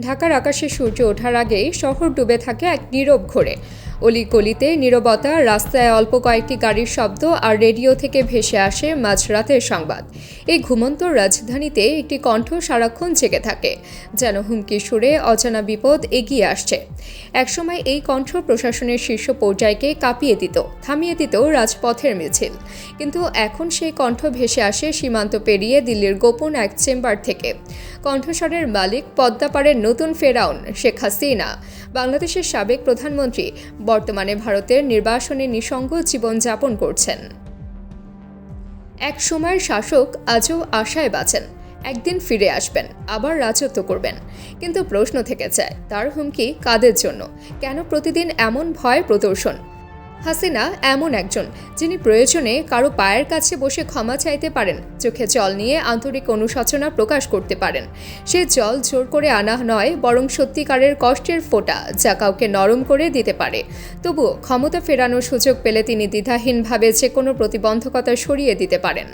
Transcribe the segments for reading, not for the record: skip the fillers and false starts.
ঢাকার আকাশে সূর্য ওঠার আগেই শহর ডুবে থাকে এক নীরব ঘোরে। অলিগলিতে নীরবতা, রাস্তায় অল্প কয়েকটি গাড়ির শব্দ আর রেডিও থেকে ভেসে আসে মাঝরাতের সংবাদ। এই ঘুমন্ত রাজধানীতে একটি কণ্ঠ সারাক্ষণ জেগে থাকে, যেন হুমকি সুরে অজানা বিপদ এগিয়ে আসছে। একসময় এই কণ্ঠ প্রশাসনের শীর্ষ পর্যায়কে কাঁপিয়ে দিত, থামিয়ে দিত রাজপথের মিছিল। কিন্তু এখন সেই কণ্ঠ ভেসে আসে সীমান্ত পেরিয়ে দিল্লির গোপন এক চেম্বার থেকে। কণ্ঠস্বরের মালিক পদ্মাপাড়ের নতুন ফেরাউন শেখ হাসিনা, বাংলাদেশের সাবেক প্রধানমন্ত্রী, বর্তমানে ভারতের নির্বাসনে নিঃসঙ্গ জীবনযাপন করছেন। এক সময়ের শাসক আজও আশায় বাঁচেন, একদিন ফিরে আসবেন, আবার রাজত্ব করবেন। কিন্তু প্রশ্ন থেকে যায়, তার হুমকি কাদের জন্য? কেন প্রতিদিন এমন ভয় প্রদর্শন? হাসিনা এমন একজন যিনি প্রয়োজনে কারো পায়ের কাছে বসে ক্ষমা চাইতে পারেন, চোখে জল নিয়ে আন্তরিক অনুশোচনা প্রকাশ করতে পারেন। সে জল জোর করে আনা নয়, বরং সত্যিকারের কষ্টের ফোঁটা, যা কাউকে নরম করে দিতে পারে। তবুও ক্ষমতা ফেরানোর সুযোগ পেলে তিনি দ্বিধাহীনভাবে যে কোনো প্রতিবন্ধকতা সরিয়ে দিতে পারেন।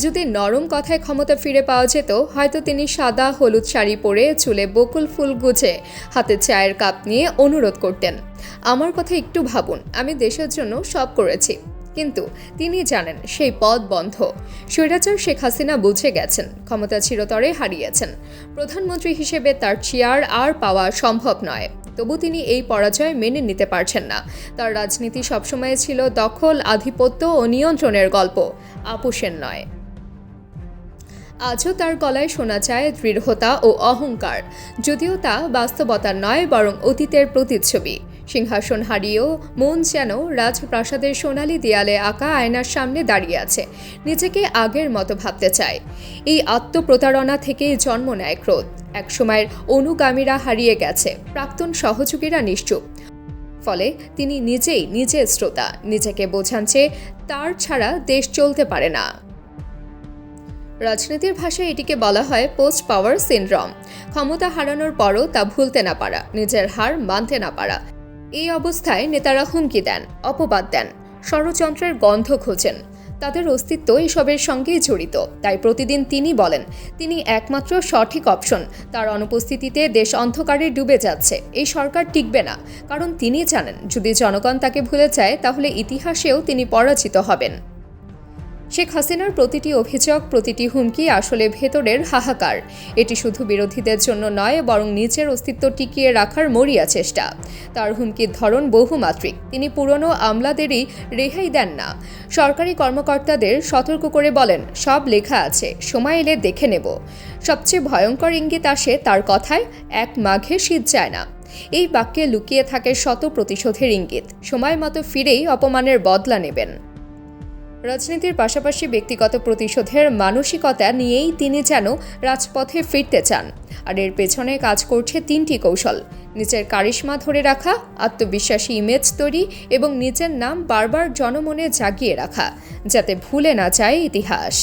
যদি নরম কথায় ক্ষমতা ফিরে পাওয়া যেত, হয়তো তিনি সাদা হলুদ শাড়ি পরে, চুলে বকুল ফুল গুজে, হাতে চায়ের কাপ নিয়ে অনুরোধ করতেন, আমার কথা একটু ভাবুন, আমি দেশের জন্য সব করেছি। কিন্তু তিনি জানেন সেই পথ বন্ধ। স্বৈরাচার শেখ হাসিনা বুঝে গেছেন, ক্ষমতা চিরতরে হারিয়েছেন। প্রধানমন্ত্রী হিসেবে তার চেয়ার আর পাওয়া সম্ভব নয়। তবু তিনি এই পরাজয় মেনে নিতে পারছেন না। তার রাজনীতি সবসময় ছিল দখল, আধিপত্য ও নিয়ন্ত্রণের গল্প, আপোষের নয়। আজও তার গলায় শোনা যায় দৃঢ়তা ও অহংকার, যদিও তা বাস্তবতার নয়, বরং অতীতের প্রতিচ্ছবি। সিংহাসন হারিয়েও মন যেন রাজপ্রাসাদের সোনালি দেয়ালে আঁকা আয়নার সামনে দাঁড়িয়ে আছে, নিজেকে আগের মতো ভাবতে চায়। এই আত্মপ্রতারণা থেকেই জন্ম নেয় ক্রোধ। একসময়ের অনুগামীরা হারিয়ে গেছে, প্রাক্তন সহযোগীরা নিশ্চুপ। ফলে তিনি নিজেই নিজের শ্রোতা, নিজেকে বোঝান যে তার ছাড়া দেশ চলতে পারে না। রাজনীতির ভাষায় এটিকে বলা হয় পোস্ট পাওয়ার সিনড্রোম। ক্ষমতা হারানোর পরও তা ভুলতে না পারা, নিজের হার মানতে না পারা। এই অবস্থায় নেতারা হুমকি দেন, অপবাদ দেন, ষড়যন্ত্রের গন্ধ খোঁজেন। তাদের অস্তিত্ব এসবের সঙ্গেই জড়িত। তাই প্রতিদিন তিনি বলেন তিনি একমাত্র সঠিক অপশন। তার অনুপস্থিতিতে দেশ অন্ধকারে ডুবে যাচ্ছে। এই সরকার টিকবে না, কারণ তিনি জানেন যদি জনগণ তাকে ভুলে যায়, তাহলে ইতিহাসেও তিনি পরাজিত হবেন। শেখ হাসিনার প্রতিটি অভিযোগ, প্রতিটি হুমকি আসলে ভেতরের হাহাকার। এটি শুধু বিরোধীদের জন্য নয়, বরং নিজের অস্তিত্ব টিকিয়ে রাখার মরিয়া চেষ্টা। তার হুমকির ধরন বহুমাত্রিক। তিনি পুরনো আমলাদেরই রেহাই দেন না, সরকারি কর্মকর্তাদের সতর্ক করে বলেন, সব লেখা আছে, সময় এলে দেখে নেব। সবচেয়ে ভয়ঙ্কর ইঙ্গিত আসে তার কথায়, এক মাঘে শীত যায় না। এই বাক্যে লুকিয়ে থাকে শত প্রতিশোধের ইঙ্গিত। সময় মতো ফিরেই অপমানের বদলা নেবেন। রাজনীতির পাশাপাশি ব্যক্তিগত প্রতিশোধের মানসিকতা নিয়েই তিনি যেন রাজপথে ফিরতে চান। আর এর পেছনে কাজ করছে তিনটি কৌশল: নিজের কারিশমা ধরে রাখা, আত্মবিশ্বাসী ইমেজ তৈরি এবং নিজের নাম বারবার জনমনে জাগিয়ে রাখা, যাতে ভুলে না যায় ইতিহাস।